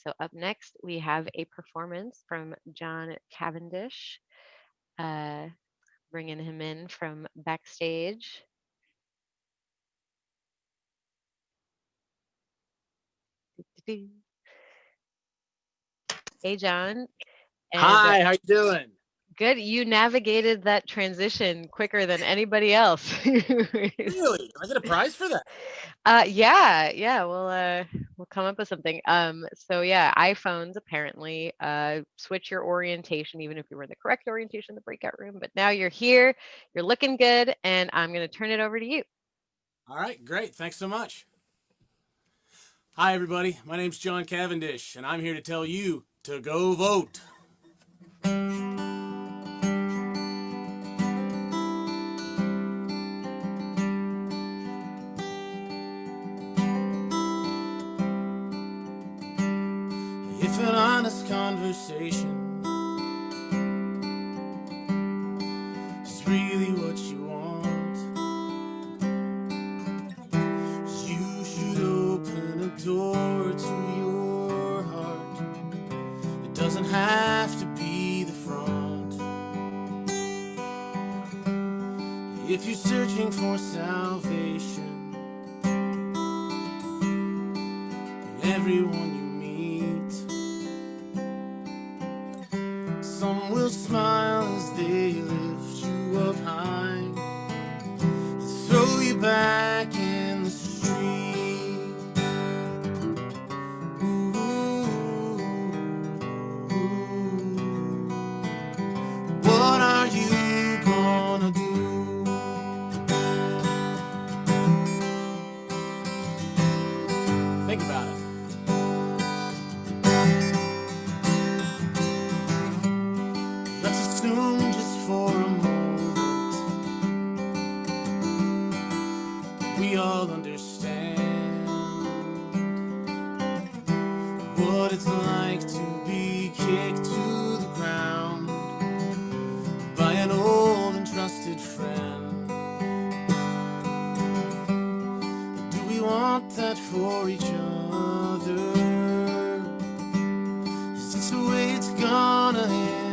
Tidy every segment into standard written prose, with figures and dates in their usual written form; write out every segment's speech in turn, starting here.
So up next, we have a performance from Jon Cavendish, uh, bringing him in from backstage. Hey, Jon. And Hi, how you doing? good, you navigated that transition quicker than anybody else. Really? Do I get a prize for that? Yeah, we'll come up with something. So yeah, iPhones apparently switch your orientation, even if you were in the correct orientation in the breakout room. But now you're here, you're looking good, and I'm gonna turn it over to you. All right, great. Thanks so much. Hi, everybody. My name's Jon Cavendish, and I'm here to tell you to go vote. If an honest conversation is really what you want, you should open a door to your heart. It doesn't have to be the front. If you're searching for salvation, everyone you meet, some will smile as they lift you up high and throw you back in the street. What are you gonna do? Think about it. Let's assume just for a moment we all understand what it's like to be kicked to the ground by an old and trusted friend. Do we want that for each other? Is this the way it's gonna end?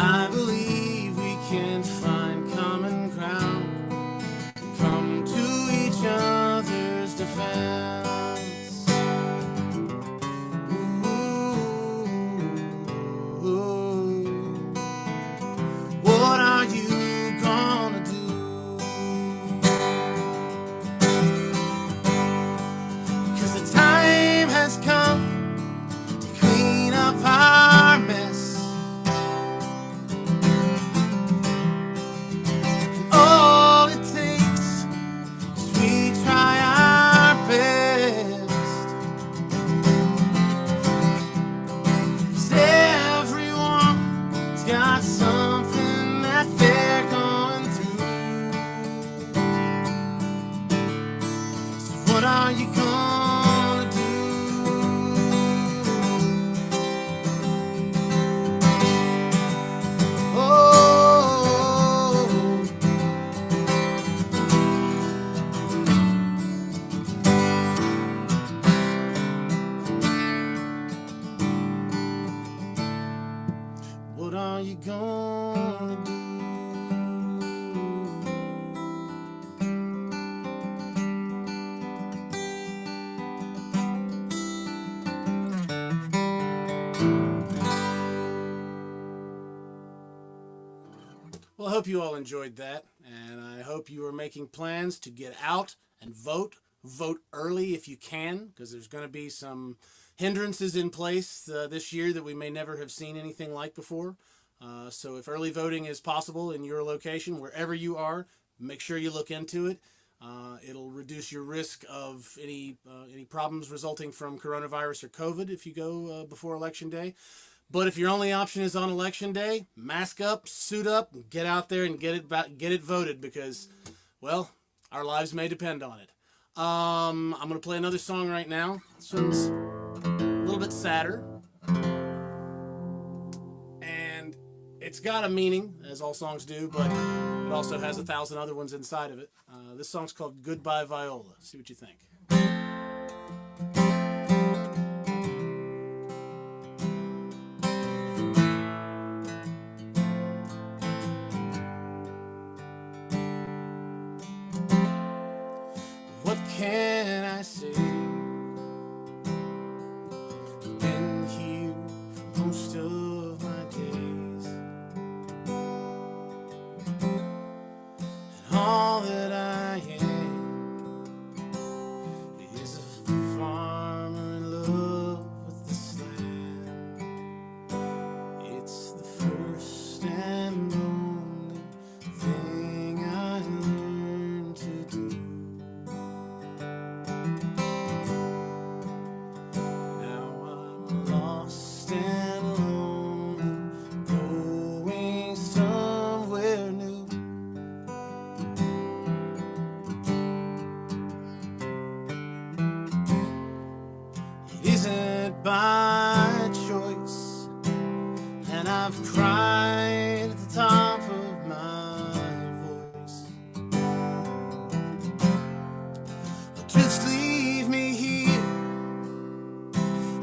I believe we can find common ground and come to each other's defense. Ooh, what are you gonna do? Because the time has come to clean up our mess. All it takes is we try our best. 'Cause everyone's got something that they're going through. So what are you gonna do? Oh, what are you gonna do? Well, I hope you all enjoyed that, and I hope you are making plans to get out and vote. Vote early if you can, because there's going to be some hindrances in place this year that we may never have seen anything like before. So if early voting is possible in your location, wherever you are, make sure you look into it. It'll reduce your risk of any problems resulting from coronavirus or COVID if you go before Election Day. But if your only option is on Election Day, mask up, suit up, get out there and get it voted, because, well, our lives may depend on it. I'm going to play another song right now. This one's a little bit sadder. And it's got a meaning, as all songs do, but it also has 1,000 other ones inside of it. This song's called Goodbye Viola. See what you think. it by choice, and I've cried at the top of my voice. But just leave me here,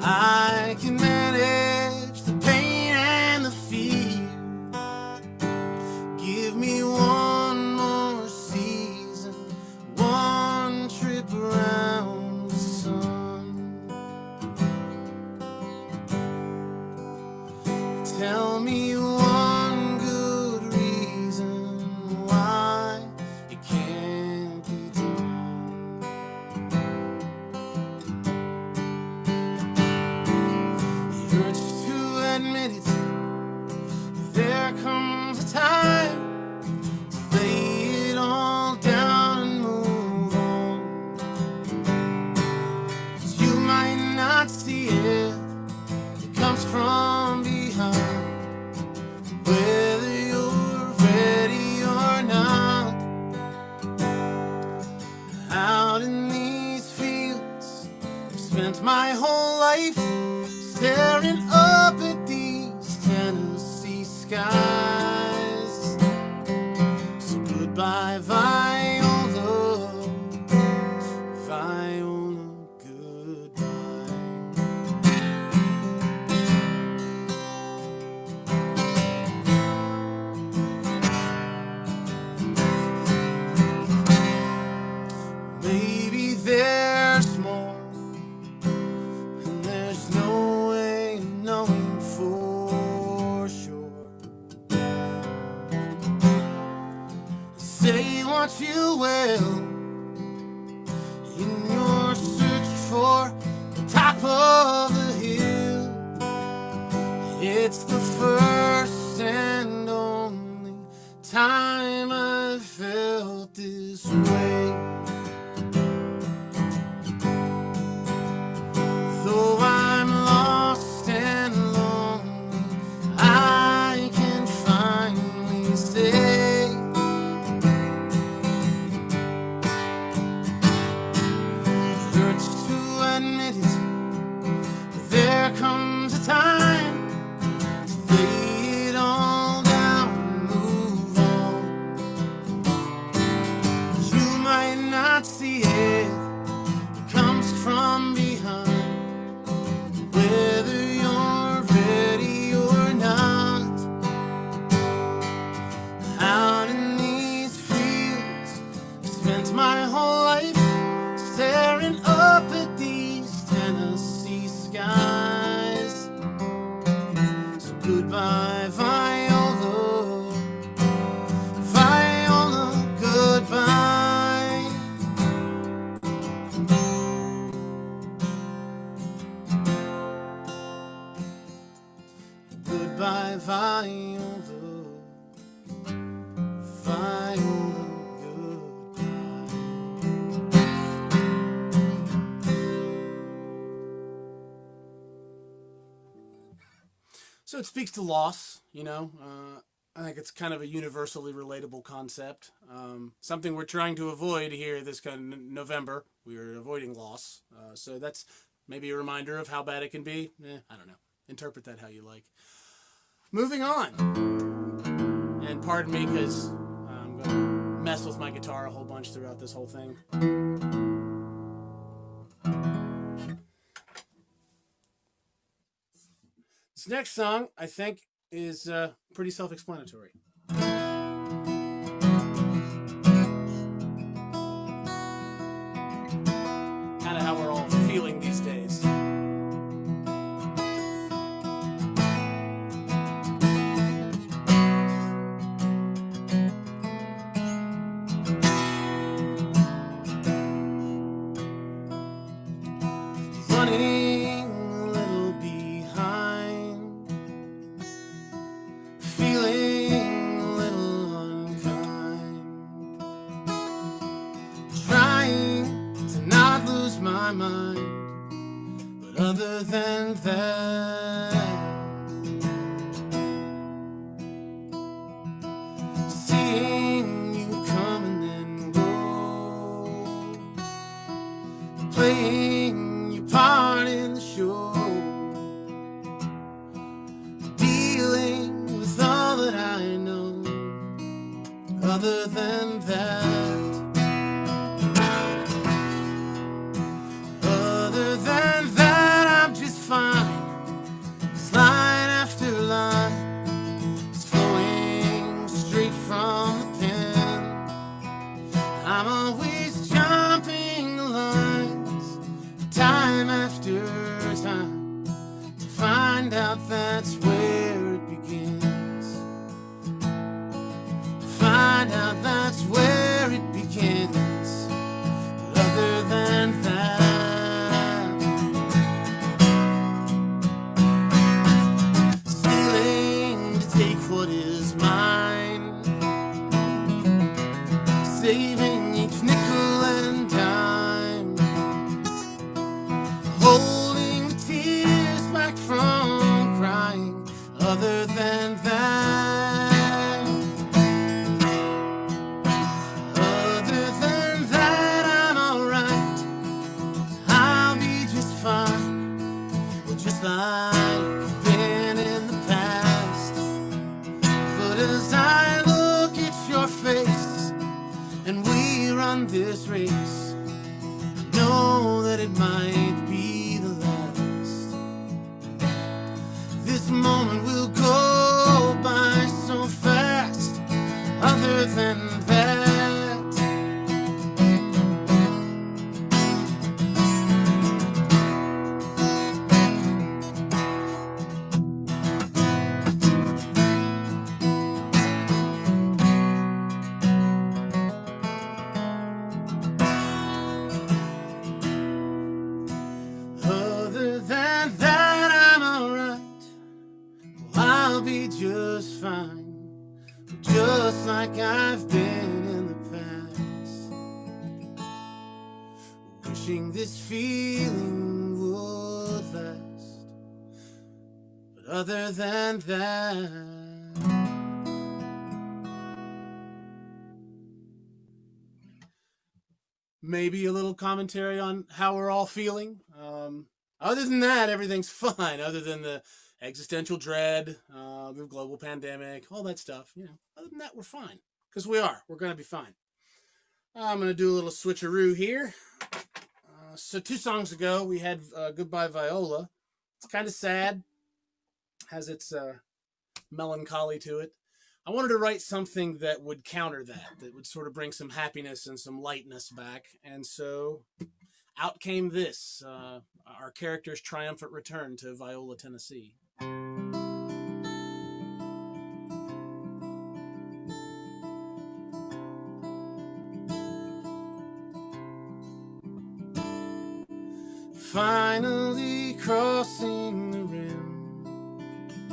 I can manage the pain and the fear. Give me one more season, one trip around the sun. Tell me one good reason why it can't be done. It hurts to admit it, there comes a time to lay it all down and move on. 'Cause you might not see it, it comes from behind. Whether you're ready or not, out in these fields, I've spent my whole life staring up at these Tennessee skies. So goodbye, Viola, Viola, goodbye. Maybe there's more, and there's no way of knowing for sure. Say what you will in your search for the top of the hill. It's the first and only time I've felt this way. Though I'm lost and lonely, I can finally say it hurts to admit it, but there comes a time to lay it all down and move on. You might not see it, it comes from behind. Whether you're ready or not, out in these fields, I spent my whole life staring up at these Tennessee skies. So goodbye, Viola, Viola, goodbye. Goodbye, Viola, Viola, goodbye. So it speaks to loss, you know. I think it's kind of a universally relatable concept. Something we're trying to avoid here this kind of November. We are avoiding loss. So that's maybe a reminder of how bad it can be. I don't know. Interpret that how you like. Moving on. And pardon me because I'm going to mess with my guitar a whole bunch throughout this whole thing. This next song, I think, is pretty self-explanatory. Kind of how we're all feeling these days. Running a little behind, feeling a little unkind, trying to not lose my mind, but other than that, seeing you come and then go, playing your part in the show. Other than that, I'm just fine. This line after line is flowing straight from the pen. I'm always jumping the lines, time after time, to find out that's where it begins. Find out that's where it begins. But other than that, stealing to take what is mine, saving each nickel and dime, holding the tears back from crying. Other than that, other than that, I'm alright. I'll be just fine, just like I've been in the past. But as I look at your face and we run this race, I know that it might be the last. This moment will go by so fast. Other than that, other than that, I'm alright. I'll be just fine, just like I've been in the past. Wishing this feeling would last. But other than that, maybe a little commentary on how we're all feeling. Other than that, everything's fine. Other than the existential dread, the global pandemic, all that stuff. You know, other than that, we're fine. Because we are. We're going to be fine. I'm going to do a little switcheroo here. So 2 songs ago, we had Goodbye Viola. It's kind of sad. Has its melancholy to it. I wanted to write something that would counter that would sort of bring some happiness and some lightness back. And so out came this, our character's triumphant return to Viola, Tennessee. Finally crossing the rim,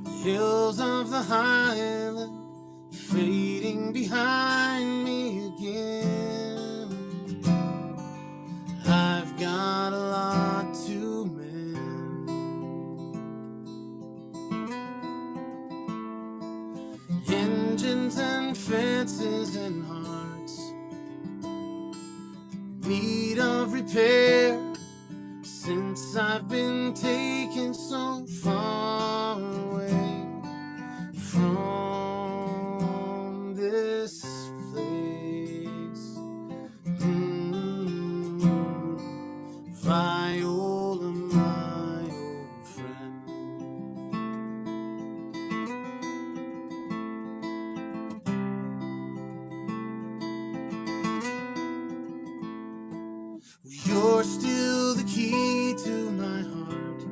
the hills of the highland fading behind me again. I've got a lot to mend. Engines and fences and hearts need of repair, since I've been taken so far away from this place. Viola, my old friend. You're still the key to my heart,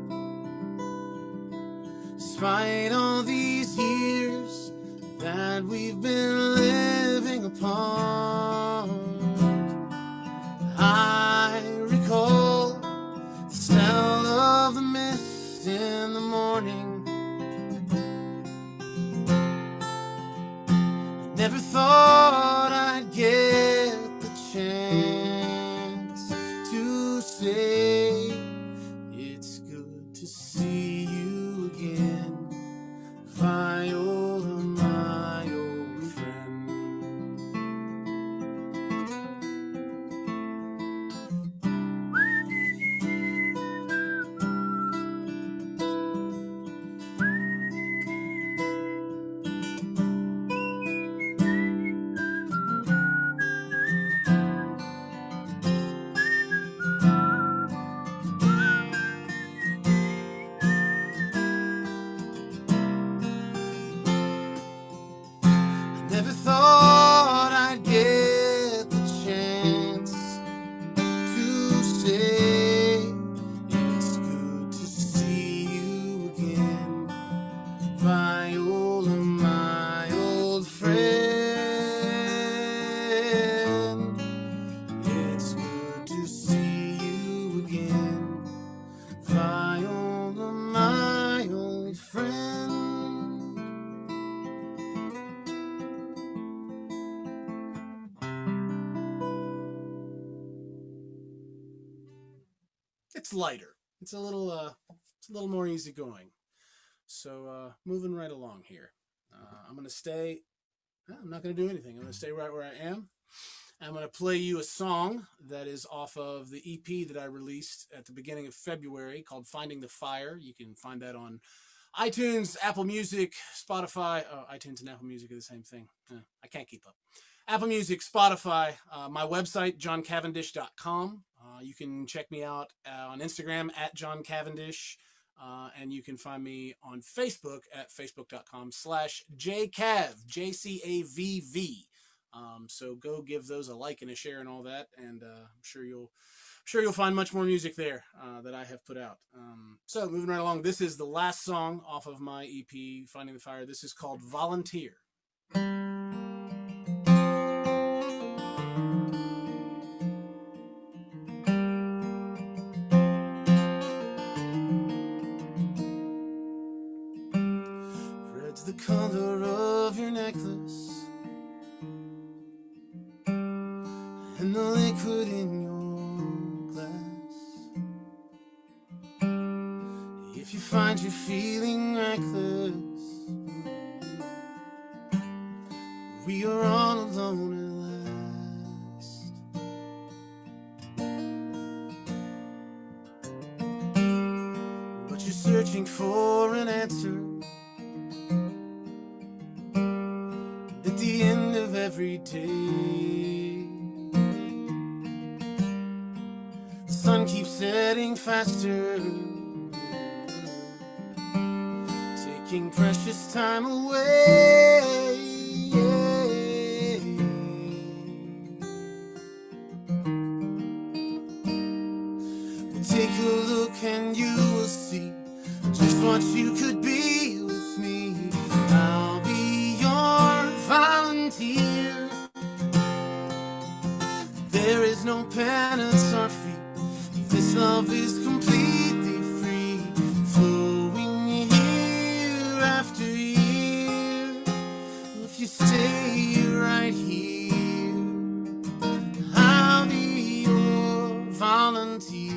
despite all these years that we've been living apart. I recall the smell of the mist in the morning. I never thought I'd get the chance to say it's good to see you again, Viola, my old friend. it's lighter. It's a little more easygoing. So moving right along here. I'm gonna stay. I'm not gonna do anything. I'm gonna stay right where I am. I'm going to play you a song that is off of the EP that I released at the beginning of February called Finding the Fire. You can find that on iTunes, Apple Music, Spotify. Oh, iTunes and Apple Music are the same thing. I can't keep up. Apple Music, Spotify, my website, joncavendish.com. You can check me out on Instagram at Jon Cavendish. And you can find me on Facebook at facebook.com/JCAV, JCAVV. So go give those a like and a share and all that, and I'm sure you'll find much more music there that I have put out. So moving right along, this is the last song off of my EP, Finding the Fire. This is called Volunteer. Red's the color of your necklace and the liquid in your glass. If you find you're feeling reckless, we are all alone at last. But you're searching for an answer at the end of every day. The sun keeps setting faster, taking precious time away. Well, take a look and you will see just what you could be with me. I'll be your volunteer. There is no penance or fee. This love is completely free, flowing year after year. If you stay right here, I'll be your volunteer.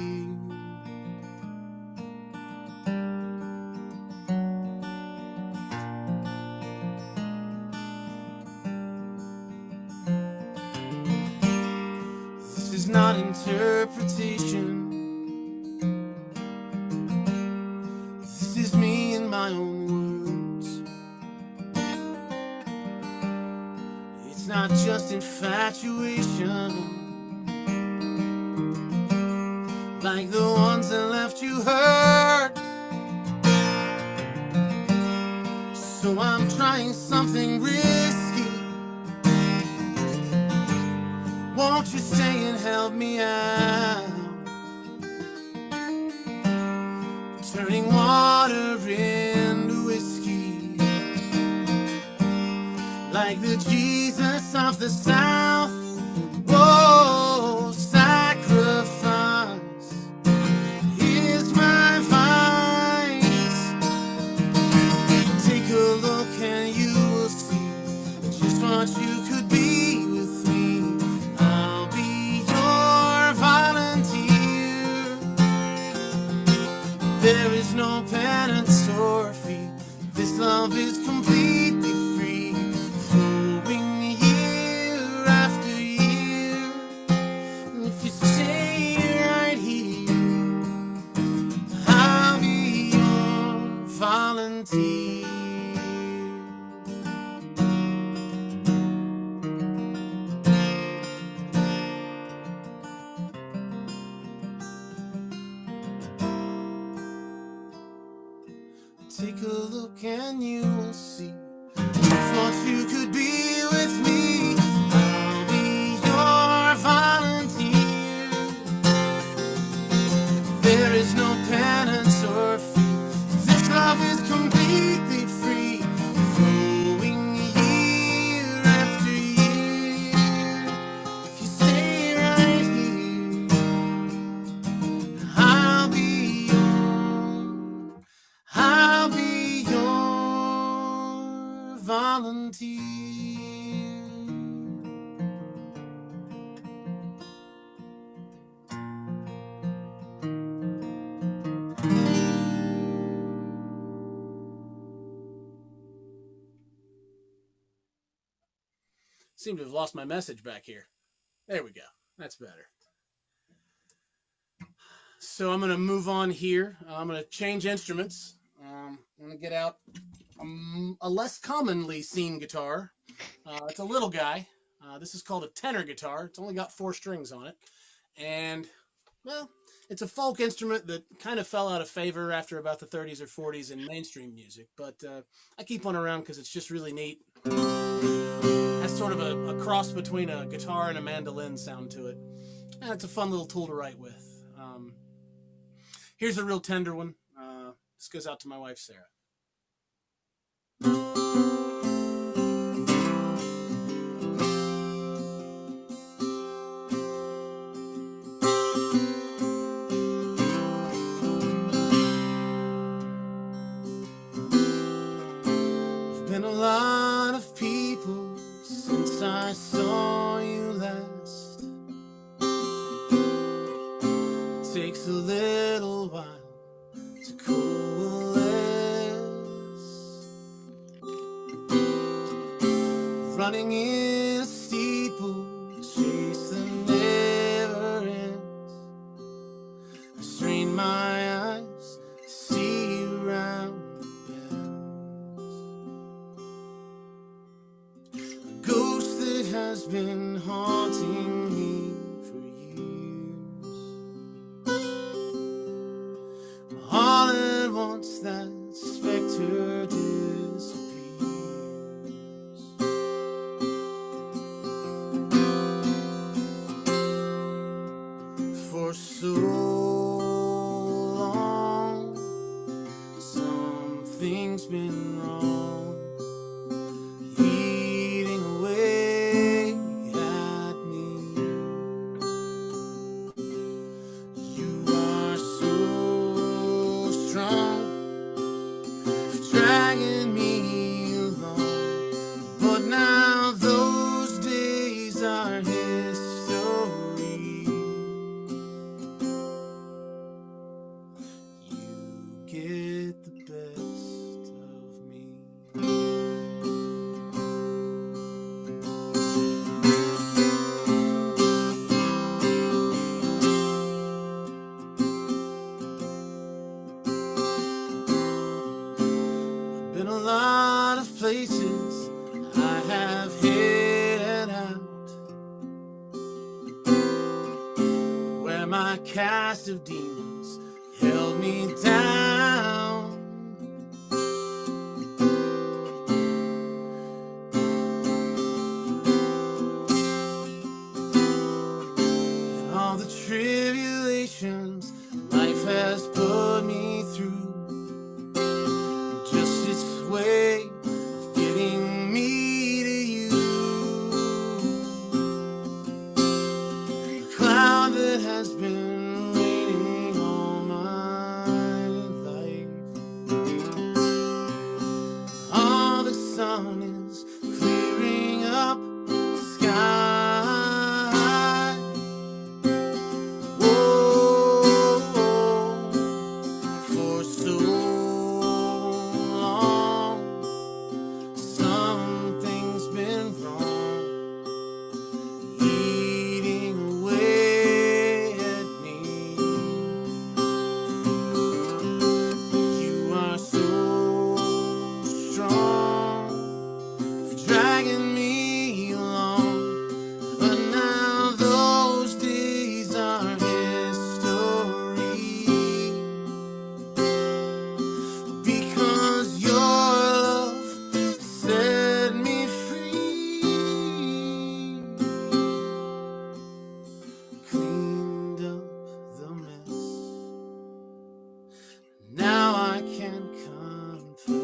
This is not interpretation. This is me in my own words. It's not just infatuation, like the ones that left you hurt. So I'm trying something risky. Won't you stay and help me out? Turning water into whiskey, like the Jesus of the South. Whoa, sacrifice is my vice. Take a look and you will see just what you could be with me. I'll be your volunteer. There is no penance or fee. This love is completely free, flowing year after year. If you stay right here, I'll be your volunteer. Take a look and you will see what you could be with me. I'll be your volunteer. There is no penance or fee. This love is completely free, flowing year after year. If you stay right here, I'll be your volunteer. Seem to have lost my message back here. There we go. That's better. So I'm going to move on here. I'm going to change instruments. I'm going to get out a less commonly seen guitar. It's a little guy. This is called a tenor guitar. It's only got 4 strings on it. And, well, it's a folk instrument that kind of fell out of favor after about the 30s or 40s in mainstream music. But I keep one around because it's just really neat. It has sort of a cross between a guitar and a mandolin sound to it. And it's a fun little tool to write with. Here's a real tender one. This goes out to my wife, Sarah. There's been a lot of people since I saw you last. It takes a little while to coalesce. Running in a steeple, chase that never ends. I strain my eyes to see you round the bends. A ghost that has been haunting me for years. All at once that specter disappears. For so long, something's been wrong, eating away at me. You are so strong, dragging me along, but now those days are history. You get the best of me. Been a lot of places I have headed out, where my cast of demons held me down. And all the tribulations life has put me through, just its way of getting me to you. A cloud that has been raining all my life. All the sun is clearing up the sky. Whoa, for so long, something's been wrong, eating away at me. You are so strong, for dragging me along, but now those days are history. Because your love set me free, cleaned up the mess. Now I can confess,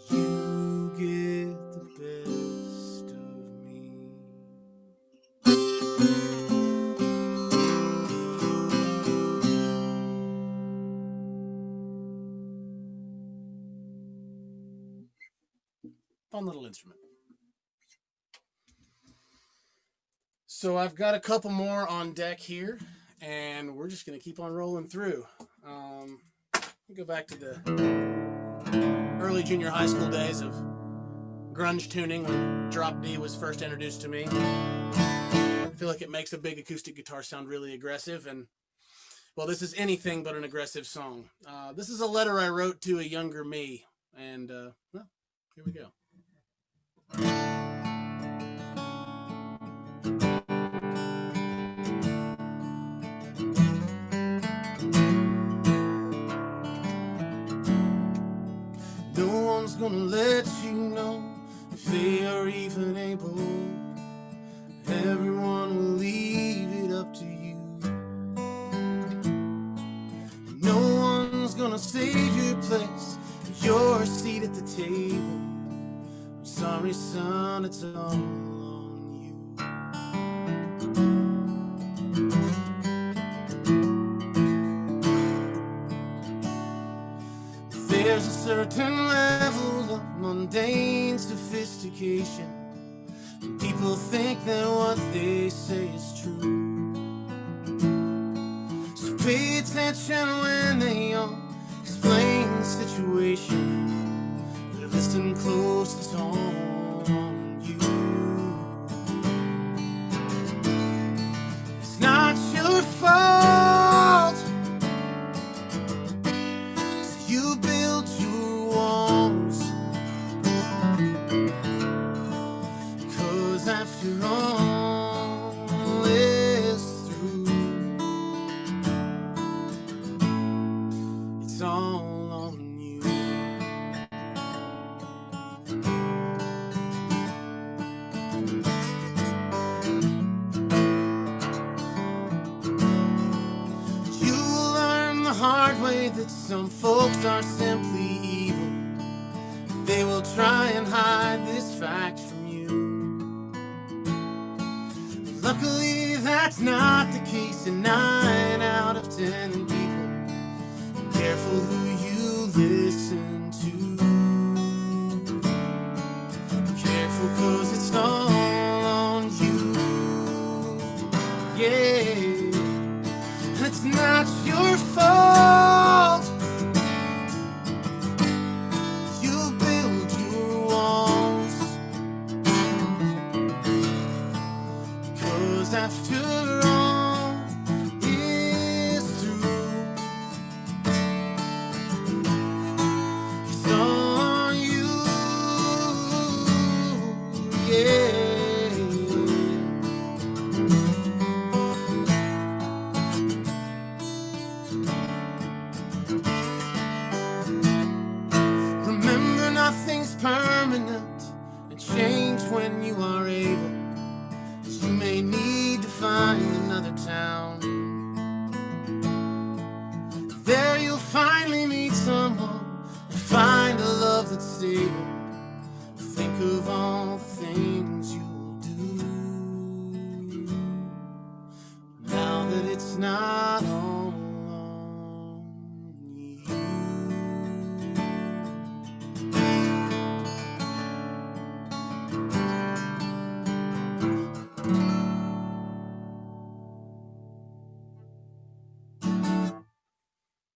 you get the best of me. Fun little instrument. So I've got a couple more on deck here, and we're just going to keep on rolling through. We go back to the early junior high school days of grunge tuning when drop D was first introduced to me. I feel like it makes a big acoustic guitar sound really aggressive, and well, this is anything but an aggressive song. This is a letter I wrote to a younger me, and well, here we go. No one's gonna let you know if they are even able. Everyone will leave it up to you. No one's gonna save your place, your seat at the table. I'm sorry, son, it's all on you. There's a certain level of mundane sophistication. People think that what they say is true. So pay attention when they all explain the situation. But listen close, it's all on you. It's not your fault. So you build your walls. 'Cause after all is through, it's all on you. You will learn the hard way that some folks are simply evil. They will try and hide this fact from you. Luckily, that's not the case in 9 out of 10 people. Be careful who you listen to. Be careful, 'cause it's all on you. Yeah, and it's not your fault. You build your walls. 'Cause after all is through, it's all on you. Yeah. Remember, nothing's permanent, and change when you are able. You may need to find another town. There you'll finally meet someone, find a love that's stable. Think of all the things you'll do now that it's not all on you.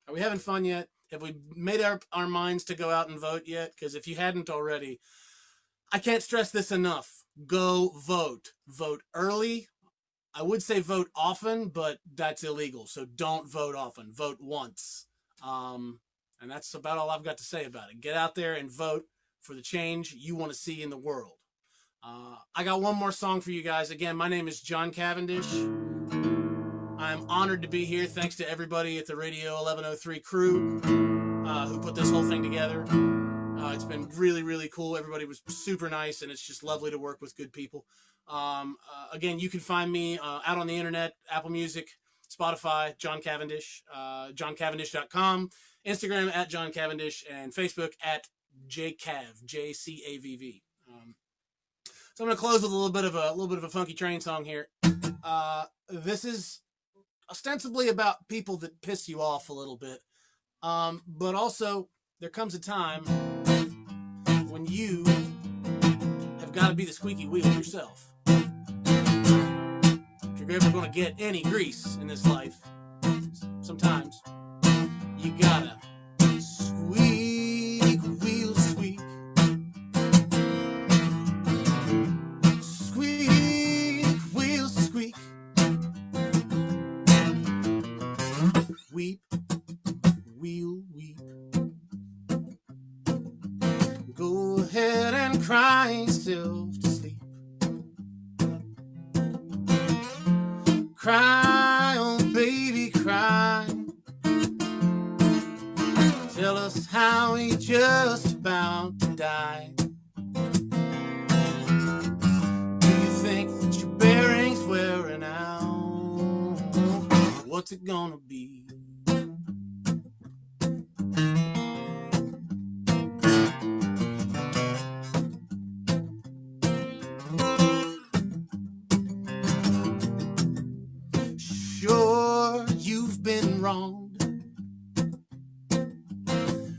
Are we having fun yet? Have we made our minds to go out and vote yet? Because if you hadn't already, I can't stress this enough. Go vote. Vote early. I would say vote often, but that's illegal. So don't vote often. Vote once. And that's about all I've got to say about it. Get out there and vote for the change you want to see in the world. I got one more song for you guys. Again, my name is Jon Cavendish. I'm honored to be here. Thanks to everybody at the Radio 1103 crew who put this whole thing together. It's been really, really cool. Everybody was super nice, and it's just lovely to work with good people. Again, you can find me out on the internet, Apple Music, Spotify, Jon Cavendish, joncavendish.com, Instagram at Jon Cavendish, and Facebook at JCAV, JCAVV. So I'm going to close with a little bit of a funky train song here. This is ostensibly about people that piss you off a little bit. But also, there comes a time when you have got to be the squeaky wheel yourself. If you're ever going to get any grease in this life, sometimes you gotta squeak, wheel squeak. Weep, we'll weep. Go ahead and cry yourself to sleep. Cry, oh baby, cry. Tell us how he just about to die. Do you think that your bearing's wearing out? What's it gonna be? Sure, you've been wronged,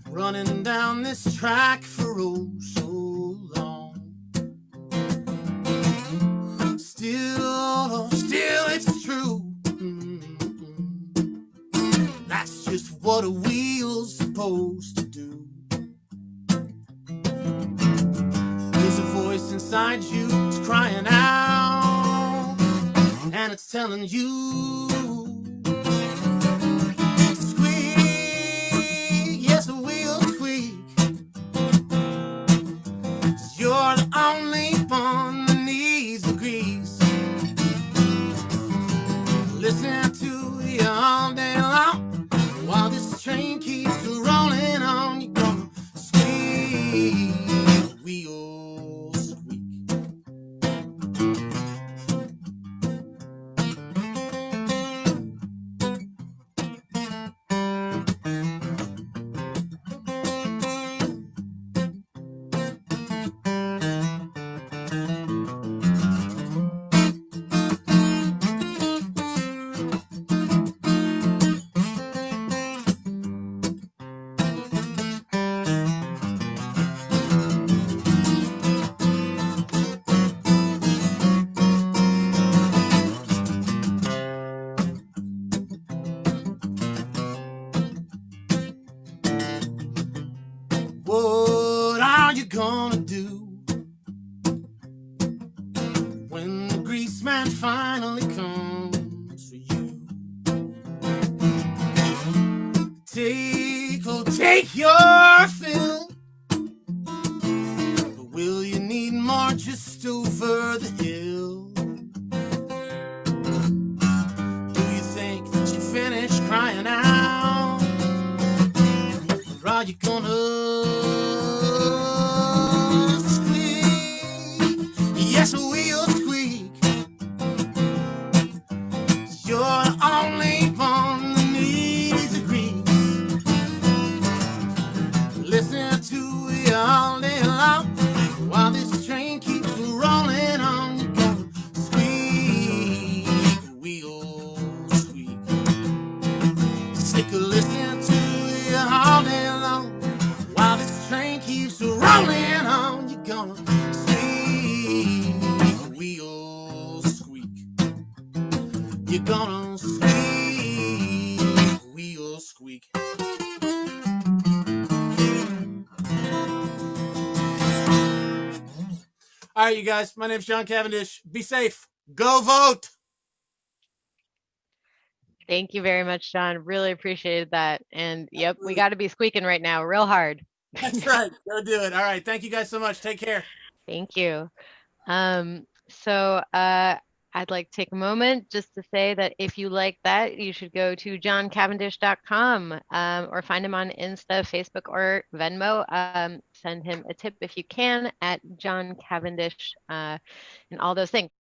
running down this track for oh so long. Still it's true. That's just what a wheel's supposed to do. There's a voice inside you that's crying out, and it's telling you, squeak, yes, a wheel squeak. You're the only one that needs the grease. Listening to you all day long, while this train keeps rolling on, you're gonna squeak, wheel squeak. What are you gonna do when the grease man finally comes for you? Take your fill, but will you need more just over the hill? Do you think that you finished crying out, or are you gonna yes, we'll squeak. You're the only one that needs a grease. Listen to you all day long, while this train keeps rolling on. You're gonna squeak, we'll squeak. Sick of listening to you all day long, while this train keeps rolling on. You're gonna wheel squeak. You're gonna squeak, wheel squeak. All right, you guys, my name's Jon Cavendish. Be safe. Go vote. Thank you very much, John. Really appreciated that. And yep, we got to be squeaking right now, real hard. That's right. Go do it. All right. Thank you guys so much. Take care. Thank you. So I'd like to take a moment just to say that if you like that, you should go to joncavendish.com or find him on Insta, Facebook, or Venmo. Send him a tip if you can at Jon Cavendish and all those things.